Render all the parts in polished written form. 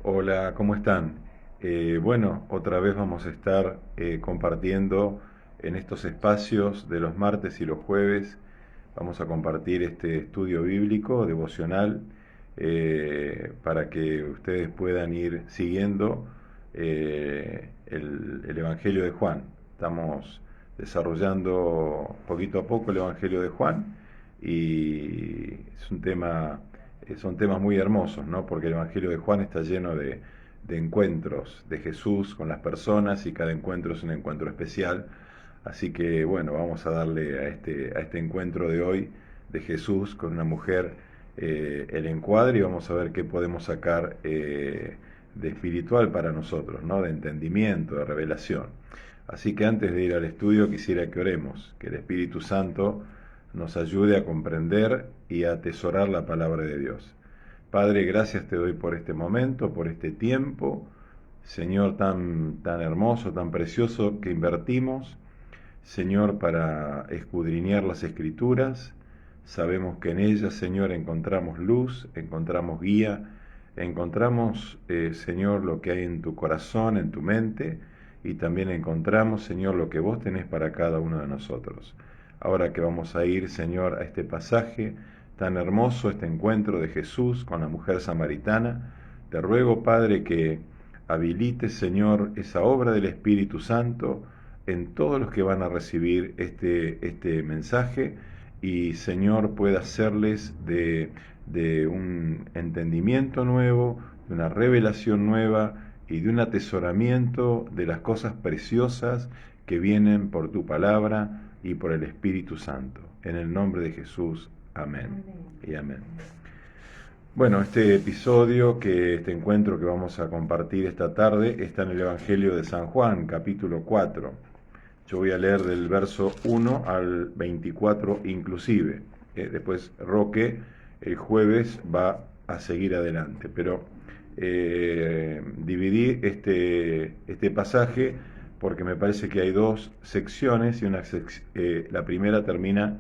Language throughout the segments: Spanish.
Hola, ¿cómo están? Bueno, otra vez vamos a estar compartiendo en estos espacios de los martes y los jueves. Vamos a compartir este estudio bíblico, devocional, para que ustedes puedan ir siguiendo el Evangelio de Juan. Estamos desarrollando poquito a poco el Evangelio de Juan y es un tema son temas muy hermosos, ¿no? Porque el Evangelio de Juan está lleno de encuentros de Jesús con las personas y cada encuentro es un encuentro especial. Así que bueno, vamos a darle a este encuentro de hoy de Jesús con una mujer el encuadre y vamos a ver qué podemos sacar de espiritual para nosotros, ¿no? De entendimiento, de revelación. Así que antes de ir al estudio quisiera que oremos, que el Espíritu Santo nos ayude a comprender y a atesorar la palabra de Dios. Padre, gracias te doy por este momento, por este tiempo, Señor, tan hermoso, tan precioso que invertimos, Señor, para escudriñar las Escrituras. Sabemos que en ellas, Señor, encontramos luz, encontramos guía, encontramos, Señor, lo que hay en tu corazón, en tu mente, y también encontramos, Señor, lo que vos tenés para cada uno de nosotros. Ahora que vamos a ir, Señor, a este pasaje tan hermoso, este encuentro de Jesús con la mujer samaritana, te ruego, Padre, que habilites, Señor, esa obra del Espíritu Santo en todos los que van a recibir este mensaje y, Señor, pueda hacerles de un entendimiento nuevo, de una revelación nueva y de un atesoramiento de las cosas preciosas que vienen por tu palabra y por el Espíritu Santo. En el nombre de Jesús, amén. Y amén. Bueno, este episodio, este encuentro que vamos a compartir esta tarde, está en el Evangelio de San Juan, capítulo 4. Yo voy a leer del verso 1 al 24 inclusive. Después Roque el jueves va a seguir adelante, pero dividí este pasaje porque me parece que hay dos secciones y la primera termina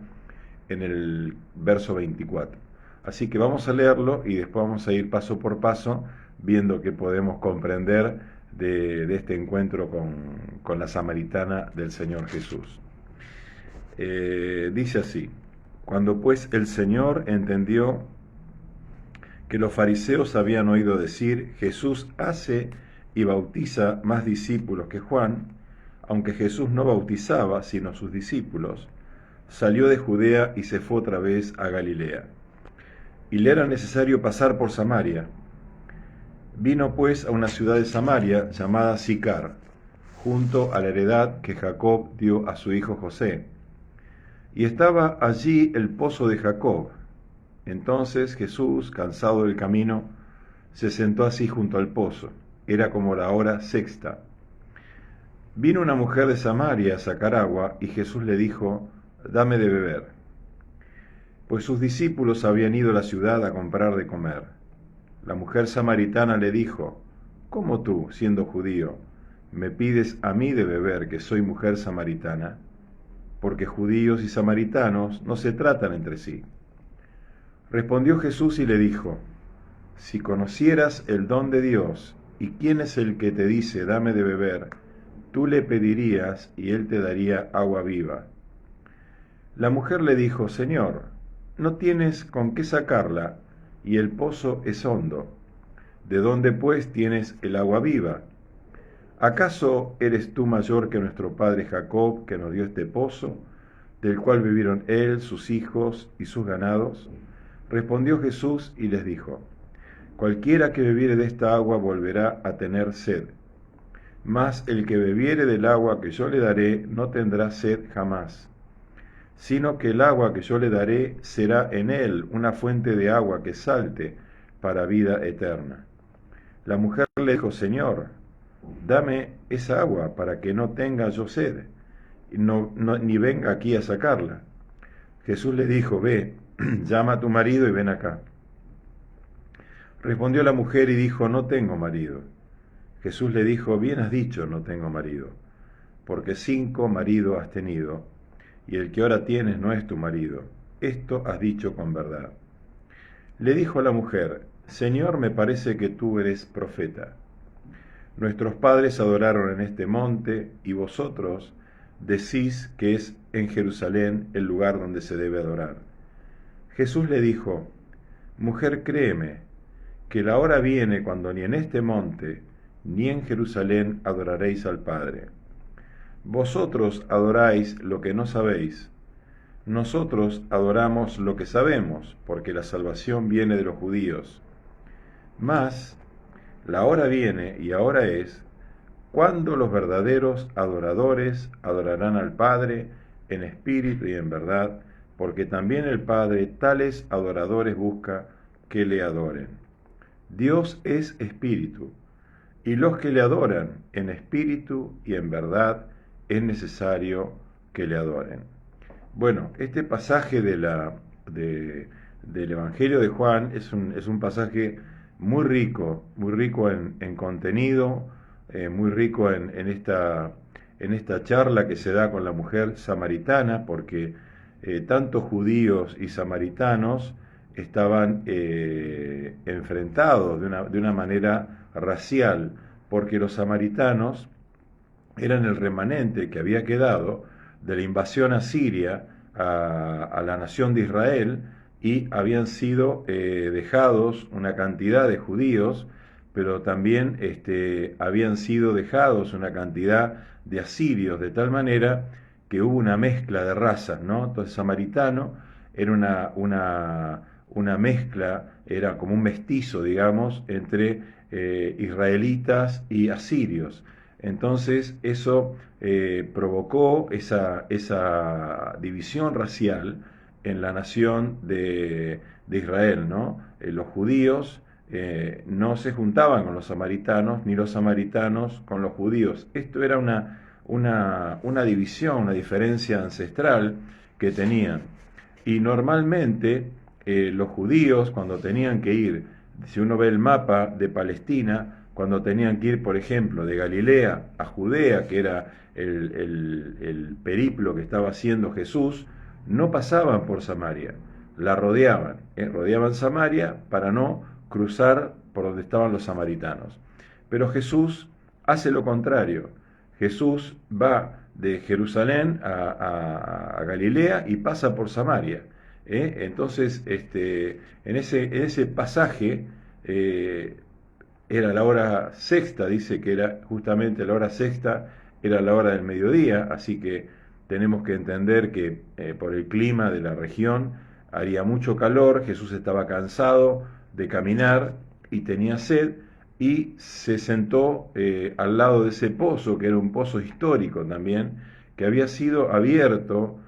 en el verso 24. Así que vamos a leerlo y después vamos a ir paso por paso viendo qué podemos comprender de este encuentro con la samaritana del Señor Jesús. Dice así: cuando pues el Señor entendió que los fariseos habían oído decir, Jesús hace y bautiza más discípulos que Juan, aunque Jesús no bautizaba sino sus discípulos, salió de Judea y se fue otra vez a Galilea. Y le era necesario pasar por Samaria. Vino pues a una ciudad de Samaria llamada Sicar, junto a la heredad que Jacob dio a su hijo José. Y estaba allí el pozo de Jacob. Entonces Jesús, cansado del camino, se sentó así junto al pozo. Era como la hora sexta. Vino una mujer de Samaria a sacar agua, y Jesús le dijo, dame de beber. Pues sus discípulos habían ido a la ciudad a comprar de comer. La mujer samaritana le dijo, ¿cómo tú, siendo judío, me pides a mí de beber, que soy mujer samaritana? Porque judíos y samaritanos no se tratan entre sí. Respondió Jesús y le dijo, si conocieras el don de Dios y quién es el que te dice dame de beber, tú le pedirías y él te daría agua viva. La mujer le dijo, Señor, no tienes con qué sacarla y el pozo es hondo. ¿De dónde pues tienes el agua viva? ¿Acaso eres tú mayor que nuestro padre Jacob, que nos dio este pozo, del cual vivieron él, sus hijos y sus ganados? Respondió Jesús y les dijo, cualquiera que bebiere de esta agua volverá a tener sed, mas el que bebiere del agua que yo le daré no tendrá sed jamás, sino que el agua que yo le daré será en él una fuente de agua que salte para vida eterna. La mujer le dijo, Señor, dame esa agua para que no tenga yo sed, ni venga aquí a sacarla. Jesús le dijo, ve, llama a tu marido y ven acá. Respondió la mujer y dijo, no tengo marido. Jesús le dijo, bien has dicho, no tengo marido, porque 5 maridos has tenido, y el que ahora tienes no es tu marido. Esto has dicho con verdad. Le dijo la mujer, Señor, me parece que tú eres profeta. Nuestros padres adoraron en este monte y vosotros decís que es en Jerusalén el lugar donde se debe adorar. Jesús le dijo, Mujer, créeme, que la hora viene cuando ni en este monte ni en Jerusalén adoraréis al Padre. Vosotros adoráis lo que no sabéis. Nosotros adoramos lo que sabemos, porque la salvación viene de los judíos. Mas la hora viene, y ahora es, cuando los verdaderos adoradores adorarán al Padre en espíritu y en verdad, porque también el Padre tales adoradores busca que le adoren. Dios es espíritu, y los que le adoran en espíritu y en verdad es necesario que le adoren. Bueno, este pasaje del Evangelio de Juan es un pasaje muy rico en contenido, muy rico en esta charla que se da con la mujer samaritana, porque tanto judíos y samaritanos estaban enfrentados de una manera racial, porque los samaritanos eran el remanente que había quedado de la invasión asiria a la nación de Israel, y habían sido dejados una cantidad de judíos, pero también habían sido dejados una cantidad de asirios, de tal manera que hubo una mezcla de razas, ¿no? Entonces samaritano era una mezcla, era como un mestizo, digamos, entre israelitas y asirios. Entonces eso provocó esa división racial en la nación de Israel, ¿no? Los judíos no se juntaban con los samaritanos, ni los samaritanos con los judíos. Esto era una división, una diferencia ancestral que tenían. Y normalmente los judíos, cuando tenían que ir, si uno ve el mapa de Palestina, cuando tenían que ir, por ejemplo, de Galilea a Judea, que era el periplo que estaba haciendo Jesús, no pasaban por Samaria, la rodeaban, rodeaban Samaria para no cruzar por donde estaban los samaritanos. Pero Jesús hace lo contrario. Jesús va de Jerusalén a Galilea y pasa por Samaria. Entonces, en ese pasaje, era la hora sexta, dice que era justamente la hora sexta, era la hora del mediodía, así que tenemos que entender que por el clima de la región haría mucho calor, Jesús estaba cansado de caminar y tenía sed, y se sentó al lado de ese pozo, que era un pozo histórico también, que había sido abierto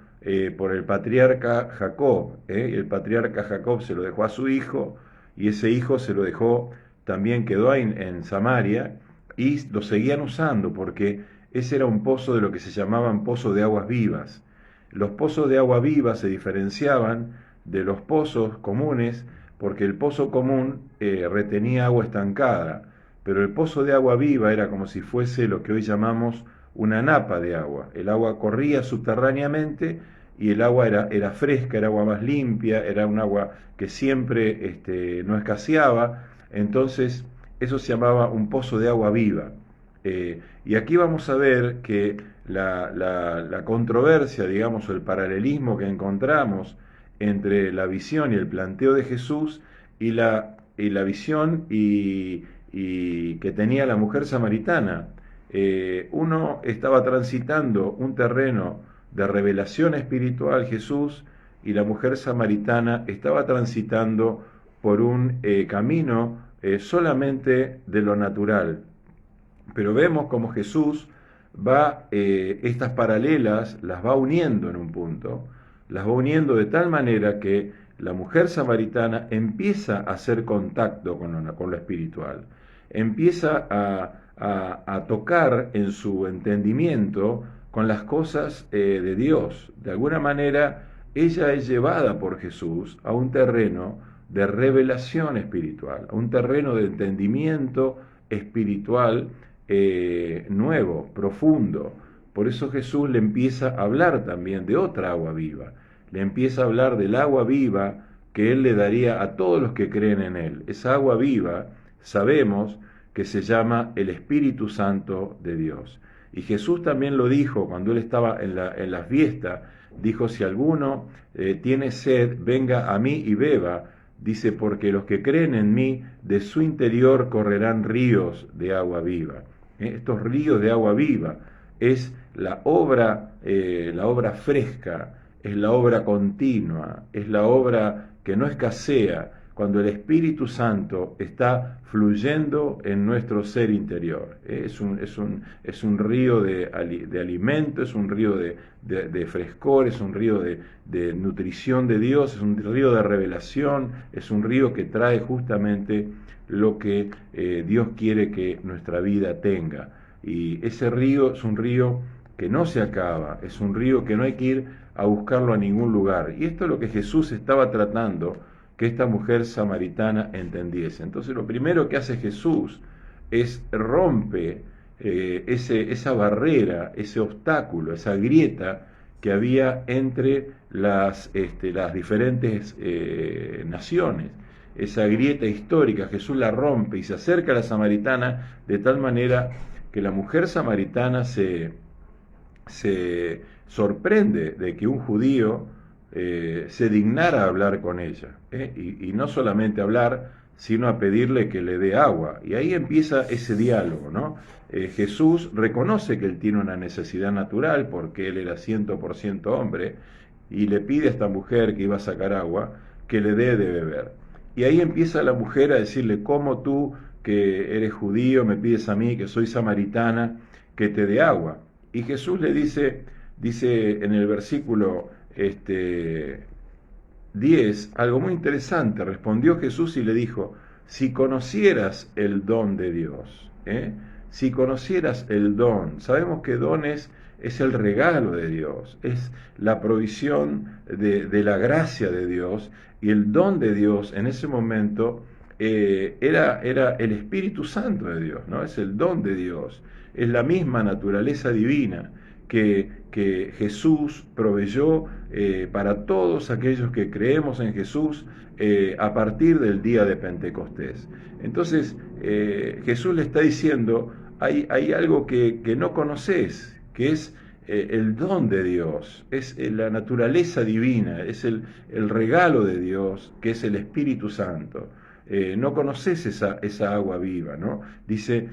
por el patriarca Jacob. Y el patriarca Jacob se lo dejó a su hijo, y ese hijo se lo dejó, también quedó en Samaria, y lo seguían usando porque ese era un pozo de lo que se llamaban pozos de aguas vivas. Los pozos de agua viva se diferenciaban de los pozos comunes porque el pozo común retenía agua estancada, pero el pozo de agua viva era como si fuese lo que hoy llamamos una napa de agua. El agua corría subterráneamente y el agua era fresca, era agua más limpia, era un agua que siempre no escaseaba. Entonces eso se llamaba un pozo de agua viva. Y aquí vamos a ver que la controversia, digamos, o el paralelismo que encontramos entre la visión y el planteo de Jesús y la visión y que tenía la mujer samaritana. Uno estaba transitando un terreno de revelación espiritual, Jesús, y la mujer samaritana estaba transitando por un camino solamente de lo natural. Pero vemos como Jesús va, estas paralelas las va uniendo en un punto, las va uniendo de tal manera que la mujer samaritana empieza a hacer contacto con lo espiritual, empieza a tocar en su entendimiento con las cosas de Dios. De alguna manera, ella es llevada por Jesús a un terreno de revelación espiritual, a un terreno de entendimiento espiritual nuevo, profundo. Por eso Jesús le empieza a hablar también de otra agua viva, le empieza a hablar del agua viva que Él le daría a todos los que creen en Él. Esa agua viva, sabemos que se llama el Espíritu Santo de Dios. Y Jesús también lo dijo cuando Él estaba en la fiesta, dijo, si alguno tiene sed, venga a mí y beba. Dice, porque los que creen en mí, de su interior correrán ríos de agua viva. Estos ríos de agua viva es la obra fresca, es la obra continua, es la obra que no escasea cuando el Espíritu Santo está fluyendo en nuestro ser interior. Es un río de alimento, es un río de frescor, es un río de nutrición de Dios, es un río de revelación, es un río que trae justamente lo que Dios quiere que nuestra vida tenga. Y ese río es un río que no se acaba, es un río que no hay que ir a buscarlo a ningún lugar. Y esto es lo que Jesús estaba tratando que esta mujer samaritana entendiese. Entonces lo primero que hace Jesús es rompe esa barrera, ese obstáculo, esa grieta que había entre las diferentes naciones. Esa grieta histórica, Jesús la rompe y se acerca a la samaritana de tal manera que la mujer samaritana se sorprende de que un judío se dignara a hablar con ella, y no solamente hablar, sino a pedirle que le dé agua. Y ahí empieza ese diálogo, ¿no? Jesús reconoce que él tiene una necesidad natural porque él era 100% hombre y le pide a esta mujer que iba a sacar agua que le dé de beber. Y ahí empieza la mujer a decirle, ¿cómo tú, que eres judío, me pides a mí, que soy samaritana, que te dé agua? Y Jesús le dice en el versículo 10, algo muy interesante. Respondió Jesús y le dijo, si conocieras el don de Dios, si conocieras el don, sabemos que don es el regalo de Dios, es la provisión de la gracia de Dios, y el don de Dios en ese momento era el Espíritu Santo de Dios, ¿no? Es el don de Dios, es la misma naturaleza divina que Jesús proveyó para todos aquellos que creemos en Jesús a partir del día de Pentecostés. Entonces Jesús le está diciendo, hay algo que no conoces, que es el don de Dios, es la naturaleza divina, es el regalo de Dios, que es el Espíritu Santo. No conoces esa agua viva, ¿no? Dice,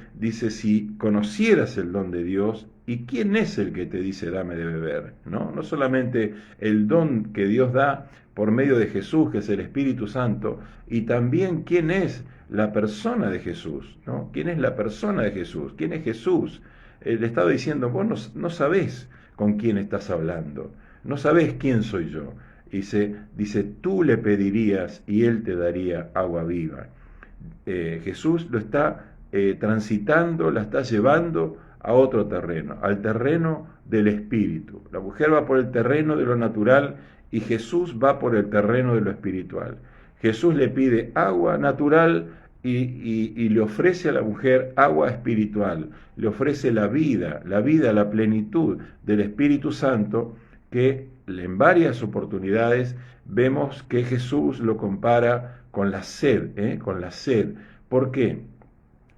si conocieras el don de Dios, ¿y quién es el que te dice dame de beber? ¿No? No solamente el don que Dios da por medio de Jesús, que es el Espíritu Santo, y también quién es la persona de Jesús, ¿no? ¿Quién es la persona de Jesús? ¿Quién es Jesús? Le estaba diciendo, vos no sabés con quién estás hablando, no sabés quién soy yo. Dice, tú le pedirías y él te daría agua viva. Jesús lo está transitando, la está llevando a otro terreno, al terreno del espíritu. La mujer va por el terreno de lo natural y Jesús va por el terreno de lo espiritual. Jesús le pide agua natural y le ofrece a la mujer agua espiritual, le ofrece la vida, la plenitud del Espíritu Santo, que en varias oportunidades vemos que Jesús lo compara con la sed, con la sed. ¿Por qué?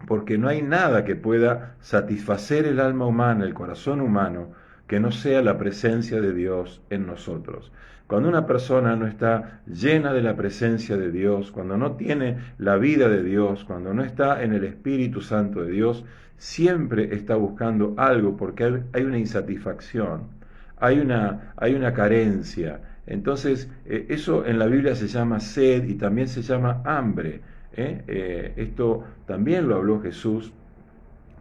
Porque no hay nada que pueda satisfacer el alma humana, el corazón humano, que no sea la presencia de Dios en nosotros. Cuando una persona no está llena de la presencia de Dios, cuando no tiene la vida de Dios, cuando no está en el Espíritu Santo de Dios, siempre está buscando algo porque hay una insatisfacción, hay una carencia. Entonces, eso en la Biblia se llama sed y también se llama hambre. Esto también lo habló Jesús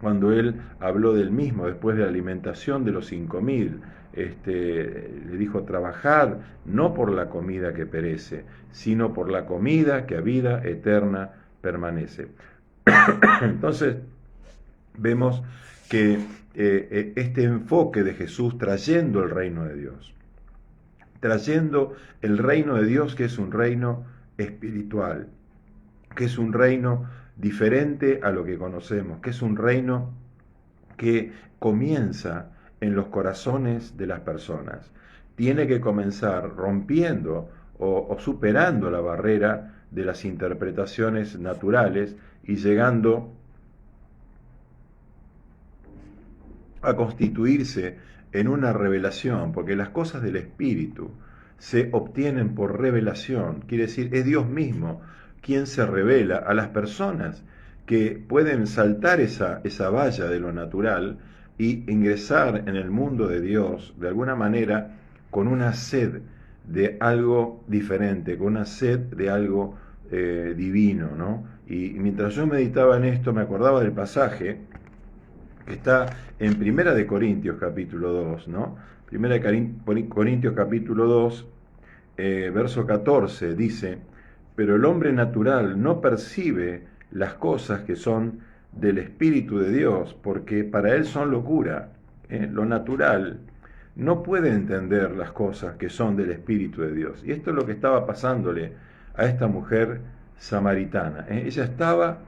cuando él habló del mismo, después de la alimentación de los 5000. Le dijo, trabajad no por la comida que perece, sino por la comida que a vida eterna permanece. Entonces, vemos que este enfoque de Jesús trayendo el reino de Dios, trayendo el reino de Dios, que es un reino espiritual, que es un reino diferente a lo que conocemos, que es un reino que comienza en los corazones de las personas. Tiene que comenzar rompiendo o superando la barrera de las interpretaciones naturales y llegando a constituirse en una revelación, porque las cosas del Espíritu se obtienen por revelación, quiere decir, es Dios mismo quien se revela a las personas que pueden saltar esa valla de lo natural y ingresar en el mundo de Dios de alguna manera con una sed de algo diferente, con una sed de algo divino, ¿no? Y mientras yo meditaba en esto me acordaba del pasaje que está en Primera de Corintios capítulo 2, ¿no? Primera de Corintios capítulo 2, verso 14, dice: pero el hombre natural no percibe las cosas que son del Espíritu de Dios, porque para él son locura. Lo natural no puede entender las cosas que son del Espíritu de Dios. Y esto es lo que estaba pasándole a esta mujer samaritana. Ella estaba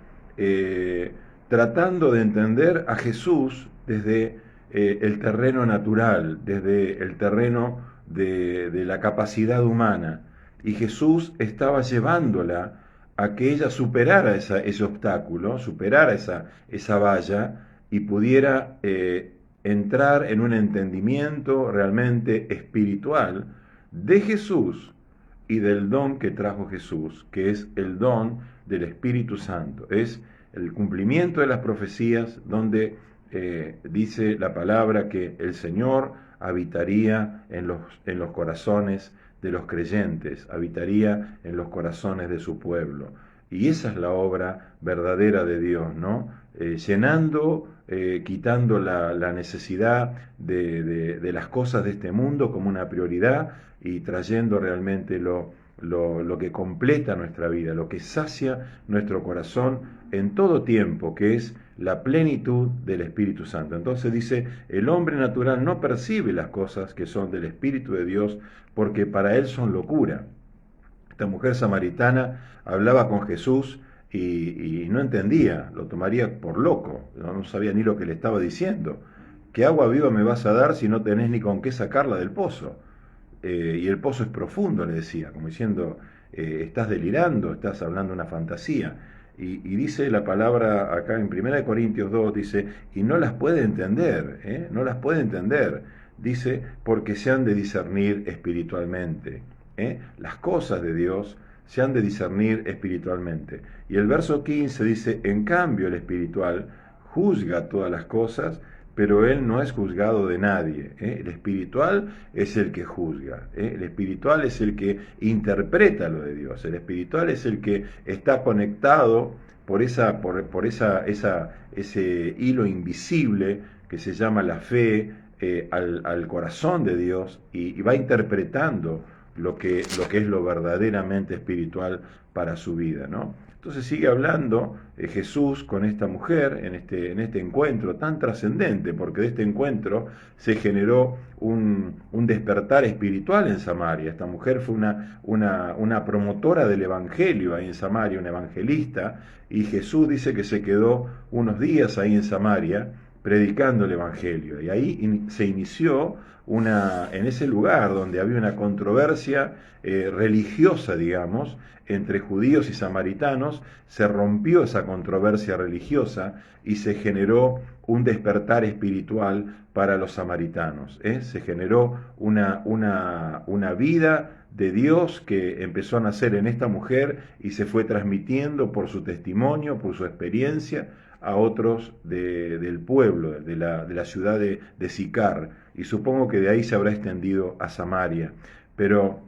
tratando de entender a Jesús desde el terreno natural, desde el terreno de la capacidad humana. Y Jesús estaba llevándola a que ella superara ese obstáculo, superara esa valla y pudiera entrar en un entendimiento realmente espiritual de Jesús y del don que trajo Jesús, que es el don del Espíritu Santo. Es el cumplimiento de las profecías donde dice la palabra que el Señor habitaría en los corazones de los creyentes, habitaría en los corazones de su pueblo. Y esa es la obra verdadera de Dios, ¿no? Llenando, quitando la necesidad de las cosas de este mundo como una prioridad y trayendo realmente lo que completa nuestra vida, lo que sacia nuestro corazón en todo tiempo, que es la plenitud del Espíritu Santo. Entonces dice, el hombre natural no percibe las cosas que son del Espíritu de Dios, porque para él son locura. Esta mujer samaritana hablaba con Jesús y no entendía, lo tomaría por loco, no sabía ni lo que le estaba diciendo. ¿Qué agua viva me vas a dar si no tenés ni con qué sacarla del pozo? Y el pozo es profundo, le decía, como diciendo, estás delirando, estás hablando una fantasía. Y dice la palabra acá en 1 Corintios 2, dice, y no las puede entender, no las puede entender, dice, porque se han de discernir espiritualmente. Las cosas de Dios se han de discernir espiritualmente. Y el verso 15 dice, en cambio el espiritual juzga todas las cosas, pero él no es juzgado de nadie. El espiritual es el que juzga. El espiritual es el que interpreta lo de Dios. El espiritual es el que está conectado por ese hilo invisible que se llama la fe al corazón de Dios y va interpretando lo que es lo verdaderamente espiritual para su vida, ¿no? Entonces sigue hablando Jesús con esta mujer en este encuentro tan trascendente, porque de este encuentro se generó un despertar espiritual en Samaria. Esta mujer fue una promotora del Evangelio ahí en Samaria, una evangelista, y Jesús dice que se quedó unos días ahí en Samaria predicando el Evangelio. Y ahí se inició en ese lugar donde había una controversia religiosa, digamos, entre judíos y samaritanos, se rompió esa controversia religiosa y se generó un despertar espiritual para los samaritanos. Se generó una vida de Dios que empezó a nacer en esta mujer y se fue transmitiendo por su testimonio, por su experiencia, a otros del pueblo, de la ciudad de Sicar, y supongo que de ahí se habrá extendido a Samaria. Pero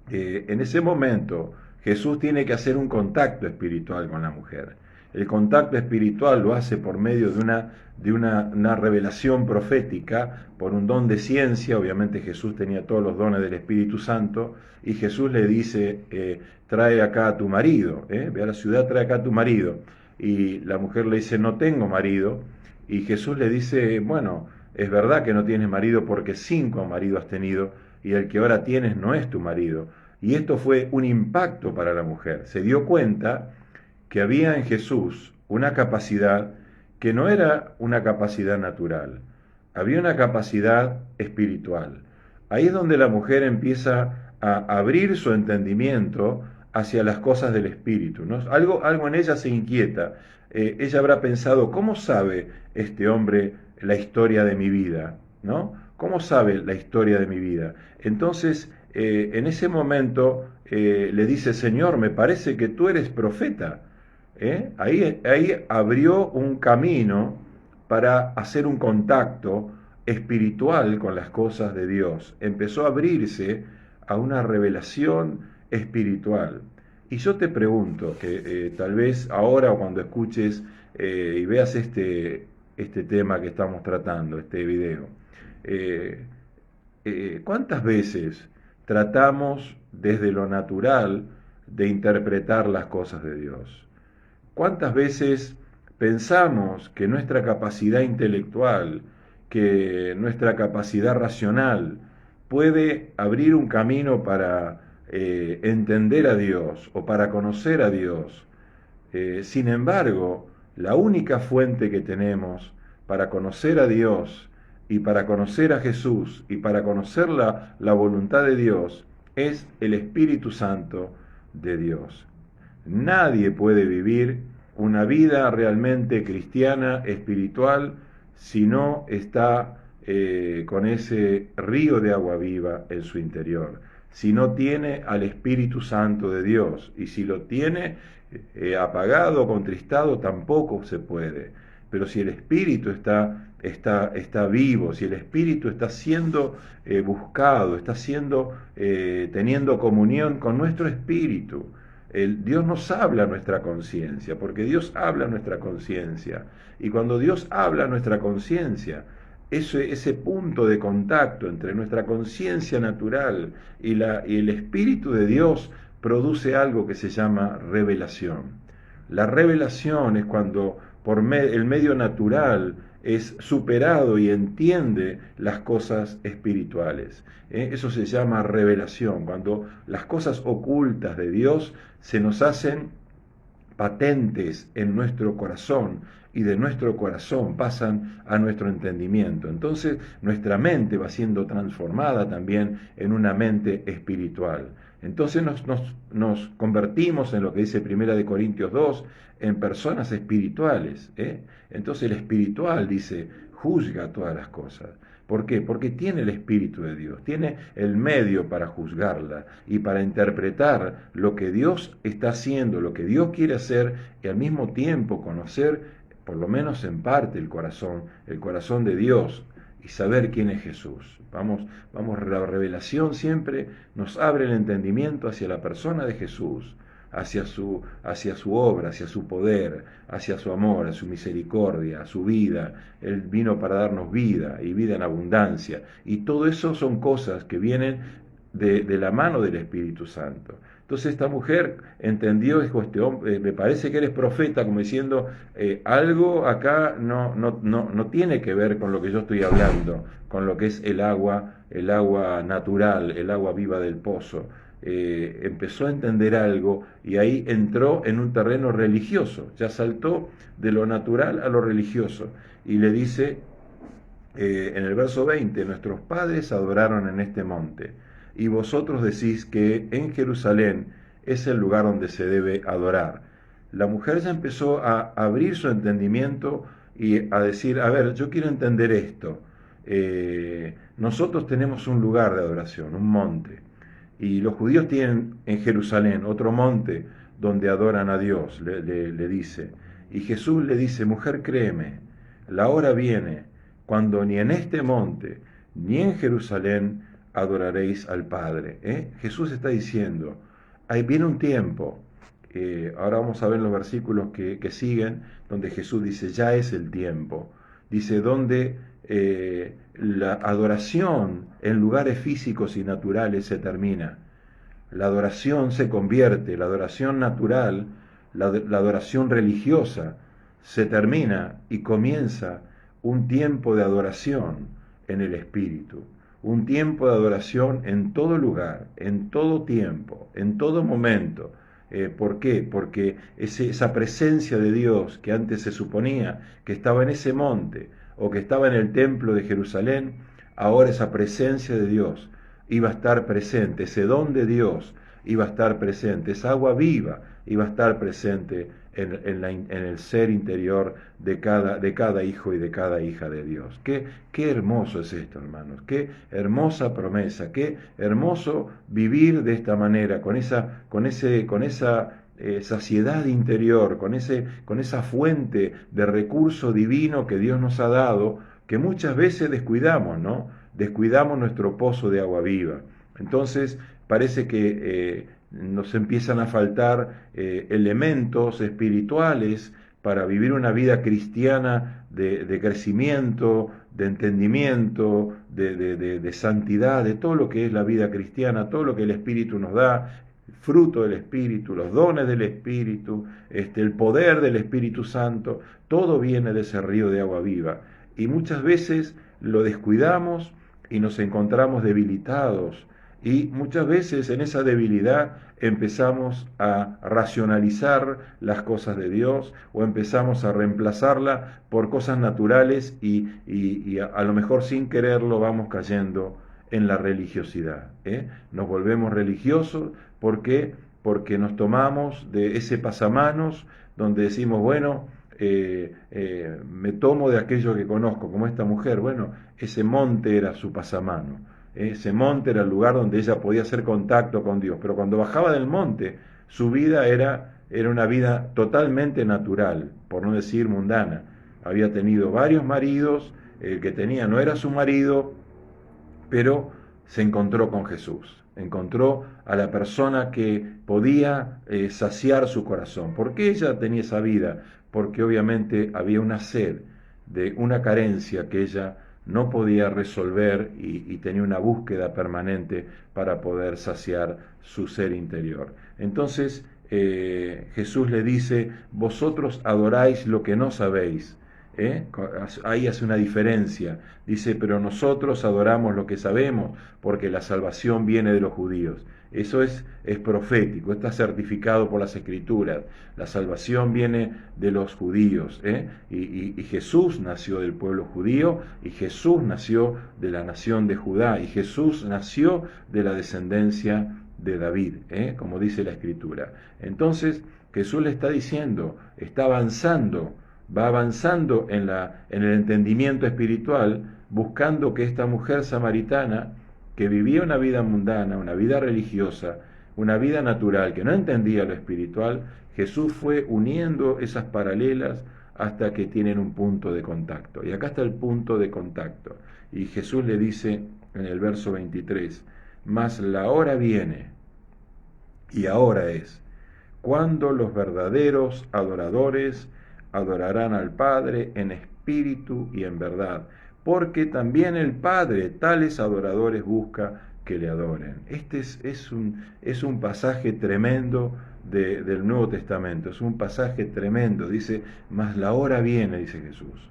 en ese momento Jesús tiene que hacer un contacto espiritual con la mujer. El contacto espiritual lo hace por medio de una revelación profética, por un don de ciencia. Obviamente Jesús tenía todos los dones del Espíritu Santo, y Jesús le dice, trae acá a tu marido, ve a la ciudad, trae acá a tu marido. Y la mujer le dice, no tengo marido, y Jesús le dice, bueno, es verdad que no tienes marido porque 5 maridos has tenido, y el que ahora tienes no es tu marido. Y esto fue un impacto para la mujer. Se dio cuenta que había en Jesús una capacidad que no era una capacidad natural, había una capacidad espiritual. Ahí es donde la mujer empieza a abrir su entendimiento hacia las cosas del Espíritu, ¿no? Algo en ella se inquieta. Ella habrá pensado, ¿cómo sabe este hombre la historia de mi vida? ¿No? ¿Cómo sabe la historia de mi vida? Entonces, en ese momento le dice, Señor, me parece que tú eres profeta. Ahí abrió un camino para hacer un contacto espiritual con las cosas de Dios. Empezó a abrirse a una revelación espiritual. Y yo te pregunto, que tal vez ahora cuando escuches y veas este tema que estamos tratando, este video, eh, ¿cuántas veces tratamos desde lo natural de interpretar las cosas de Dios? ¿Cuántas veces pensamos que nuestra capacidad intelectual, que nuestra capacidad racional puede abrir un camino para entender a Dios o para conocer a Dios? Sin embargo, la única fuente que tenemos para conocer a Dios y para conocer a Jesús y para conocer la voluntad de Dios es el Espíritu Santo de Dios. Nadie puede vivir una vida realmente cristiana, espiritual, si no está con ese río de agua viva en su interior, si no tiene al Espíritu Santo de Dios, y si lo tiene apagado, contristado, tampoco se puede. Pero si el Espíritu está vivo, si el Espíritu está siendo buscado, está teniendo comunión con nuestro Espíritu, Dios nos habla a nuestra conciencia, porque Dios habla a nuestra conciencia. Y cuando Dios habla a nuestra conciencia, ese punto de contacto entre nuestra conciencia natural y el Espíritu de Dios produce algo que se llama revelación. La revelación es cuando el medio natural es superado y entiende las cosas espirituales. Eso se llama revelación, cuando las cosas ocultas de Dios se nos hacen patentes en nuestro corazón y de nuestro corazón pasan a nuestro entendimiento. Entonces nuestra mente va siendo transformada también en una mente espiritual. Entonces nos convertimos en lo que dice Primera de Corintios 2, en personas espirituales. Entonces el espiritual dice, juzga todas las cosas. ¿Por qué? Porque tiene el Espíritu de Dios, tiene el medio para juzgarla y para interpretar lo que Dios está haciendo, lo que Dios quiere hacer y al mismo tiempo conocer, por lo menos en parte, el corazón de Dios y saber quién es Jesús. La revelación siempre nos abre el entendimiento hacia la persona de Jesús, hacia su obra, hacia su poder, hacia su amor, a su misericordia, a su vida. Él vino para darnos vida y vida en abundancia. Y todo eso son cosas que vienen de la mano del Espíritu Santo. Entonces esta mujer entendió, dijo, este hombre, me parece que eres profeta, como diciendo, algo acá no tiene que ver con lo que yo estoy hablando, con lo que es el agua natural, el agua viva del pozo. Empezó a entender algo y ahí entró en un terreno religioso, ya saltó de lo natural a lo religioso y le dice en el verso 20, nuestros padres adoraron en este monte y vosotros decís que en Jerusalén es el lugar donde se debe adorar. La mujer ya empezó a abrir su entendimiento y a decir, a ver, yo quiero entender esto. Nosotros tenemos un lugar de adoración, un monte. Y los judíos tienen en Jerusalén otro monte donde adoran a Dios, le dice. Y Jesús le dice, mujer, créeme, la hora viene cuando ni en este monte ni en Jerusalén adoraréis al Padre. Jesús está diciendo, ahí viene un tiempo, ahora vamos a ver los versículos que siguen, donde Jesús dice, ya es el tiempo. Dice, donde la adoración en lugares físicos y naturales se termina. La adoración se convierte, la adoración natural, la adoración religiosa se termina y comienza un tiempo de adoración en el Espíritu, un tiempo de adoración en todo lugar, en todo tiempo, en todo momento. ¿Por qué? Porque esa presencia de Dios que antes se suponía que estaba en ese monte o que estaba en el templo de Jerusalén, ahora esa presencia de Dios iba a estar presente, ese don de Dios iba a estar presente, esa agua viva iba a estar presente en el ser interior de cada hijo y de cada hija de Dios. Qué hermoso es esto, hermanos, qué hermosa promesa, qué hermoso vivir de esta manera, con esa saciedad interior, con esa fuente de recurso divino que Dios nos ha dado, que muchas veces descuidamos, ¿no? Descuidamos nuestro pozo de agua viva. Entonces parece que nos empiezan a faltar elementos espirituales para vivir una vida cristiana de crecimiento, de entendimiento, de santidad, de todo lo que es la vida cristiana, todo lo que el Espíritu nos da, fruto del Espíritu, los dones del Espíritu, el poder del Espíritu Santo, todo viene de ese río de agua viva. Y muchas veces lo descuidamos y nos encontramos debilitados. Y muchas veces en esa debilidad empezamos a racionalizar las cosas de Dios o empezamos a reemplazarla por cosas naturales y a lo mejor sin quererlo vamos cayendo en la religiosidad. Nos volvemos religiosos porque nos tomamos de ese pasamanos donde decimos, bueno, me tomo de aquello que conozco, como esta mujer. Bueno, ese monte era su pasamano. Ese monte era el lugar donde ella podía hacer contacto con Dios, pero cuando bajaba del monte, su vida era una vida totalmente natural, por no decir mundana. Había tenido varios maridos, el que tenía no era su marido, pero se encontró con Jesús, encontró a la persona que podía saciar su corazón. ¿Por qué ella tenía esa vida? Porque obviamente había una sed, de una carencia que ella no podía resolver y tenía una búsqueda permanente para poder saciar su ser interior. Entonces Jesús le dice, vosotros adoráis lo que no sabéis. Ahí hace una diferencia. Dice, pero nosotros adoramos lo que sabemos porque la salvación viene de los judíos. Eso es profético, está certificado por las Escrituras. La salvación viene de los judíos. Y Jesús nació del pueblo judío, y Jesús nació de la nación de Judá, y Jesús nació de la descendencia de David, como dice la Escritura. Entonces Jesús le está diciendo, está avanzando, va avanzando en el entendimiento espiritual, buscando que esta mujer samaritana, que vivía una vida mundana, una vida religiosa, una vida natural, que no entendía lo espiritual, Jesús fue uniendo esas paralelas hasta que tienen un punto de contacto. Y acá está el punto de contacto. Y Jesús le dice en el verso 23, mas la hora viene, y ahora es, cuando los verdaderos adoradores adorarán al Padre en espíritu y en verdad, porque también el Padre tales adoradores busca que le adoren. Este es un pasaje tremendo del Nuevo Testamento, es un pasaje tremendo. Dice, mas la hora viene, dice Jesús,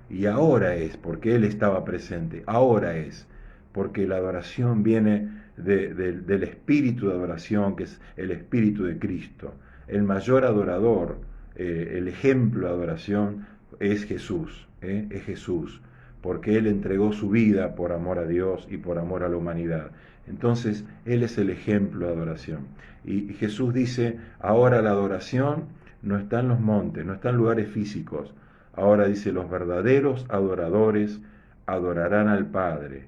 y ahora es, porque Él estaba presente, ahora es, porque la adoración viene del espíritu de adoración, que es el espíritu de Cristo. El mayor adorador, el ejemplo de adoración es Jesús, porque Él entregó su vida por amor a Dios y por amor a la humanidad. Entonces, Él es el ejemplo de adoración. Y Jesús dice, ahora la adoración no está en los montes, no está en lugares físicos. Ahora dice, los verdaderos adoradores adorarán al Padre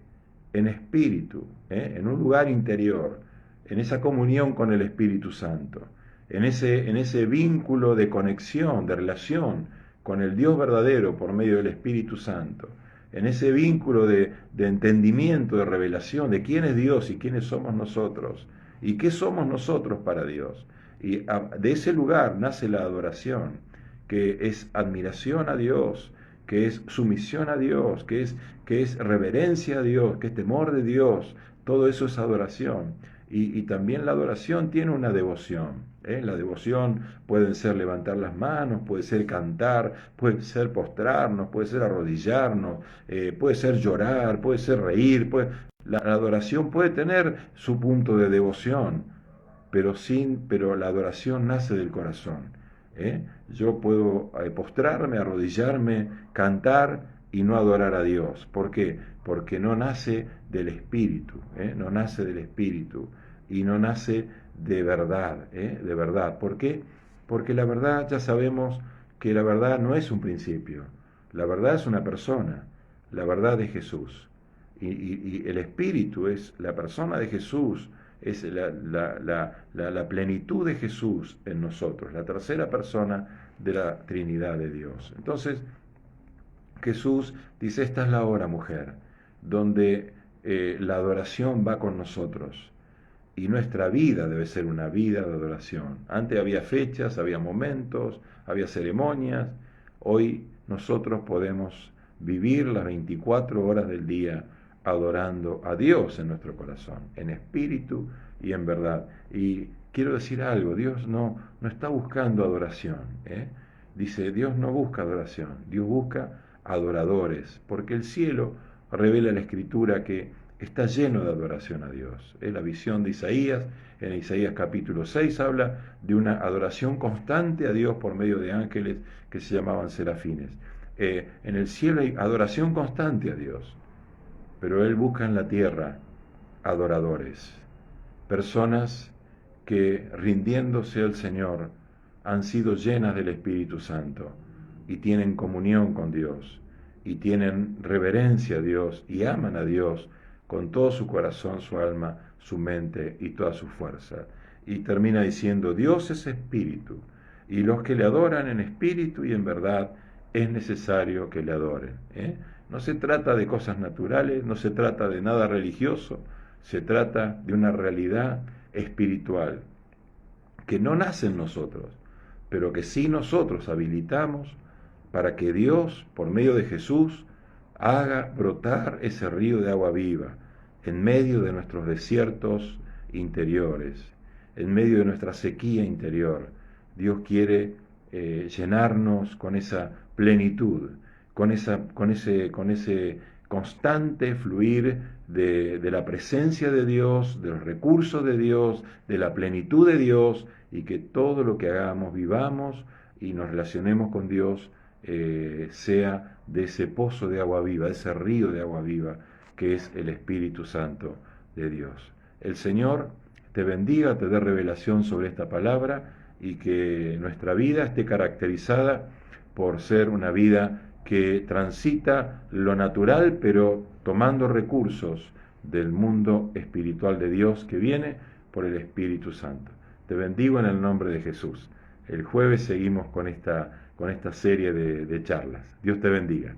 en espíritu, en un lugar interior, en esa comunión con el Espíritu Santo, en ese vínculo de conexión, de relación con el Dios verdadero por medio del Espíritu Santo, en ese vínculo de entendimiento, de revelación de quién es Dios y quiénes somos nosotros y qué somos nosotros para Dios. Y de ese lugar nace la adoración, que es admiración a Dios, que es sumisión a Dios, que es reverencia a Dios, que es temor de Dios. Todo eso es adoración. Y también la adoración tiene una devoción. La devoción puede ser levantar las manos, puede ser cantar, puede ser postrarnos, puede ser arrodillarnos, puede ser llorar, puede ser reír. La adoración puede tener su punto de devoción, pero la adoración nace del corazón. Yo puedo postrarme, arrodillarme, cantar, y no adorar a Dios. ¿Por qué? Porque no nace del Espíritu, no nace del Espíritu y no nace de verdad, de verdad. ¿Por qué? Porque la verdad ya sabemos que la verdad no es un principio, la verdad es una persona, la verdad es Jesús. Y el Espíritu es la persona de Jesús, es la plenitud de Jesús en nosotros, la tercera persona de la Trinidad de Dios. Entonces, Jesús dice, esta es la hora, mujer, donde la adoración va con nosotros. Y nuestra vida debe ser una vida de adoración. Antes había fechas, había momentos, había ceremonias. Hoy nosotros podemos vivir las 24 horas del día adorando a Dios en nuestro corazón, en espíritu y en verdad. Y quiero decir algo, Dios no está buscando adoración. Dice, Dios no busca adoración, Dios busca adoradores, porque el cielo revela la Escritura que está lleno de adoración a Dios. Es la visión de Isaías, en Isaías capítulo 6 habla de una adoración constante a Dios por medio de ángeles que se llamaban serafines. En el cielo hay adoración constante a Dios, pero Él busca en la tierra adoradores, personas que rindiéndose al Señor han sido llenas del Espíritu Santo y tienen comunión con Dios y tienen reverencia a Dios y aman a Dios con todo su corazón, su alma, su mente y toda su fuerza. Y termina diciendo, Dios es espíritu, y los que le adoran en espíritu y en verdad es necesario que le adoren. No se trata de cosas naturales, no se trata de nada religioso, se trata de una realidad espiritual que no nace en nosotros, pero que sí nosotros habilitamos para que Dios, por medio de Jesús, haga brotar ese río de agua viva en medio de nuestros desiertos interiores, en medio de nuestra sequía interior. Dios quiere llenarnos con esa plenitud, con ese constante fluir de la presencia de Dios, de los recursos de Dios, de la plenitud de Dios, y que todo lo que hagamos, vivamos y nos relacionemos con Dios, sea de ese pozo de agua viva, de ese río de agua viva que es el Espíritu Santo de Dios. El Señor te bendiga, te dé revelación sobre esta palabra y que nuestra vida esté caracterizada por ser una vida que transita lo natural, pero tomando recursos del mundo espiritual de Dios que viene por el Espíritu Santo. Te bendigo en el nombre de Jesús. El jueves seguimos con esta serie de charlas. Dios te bendiga.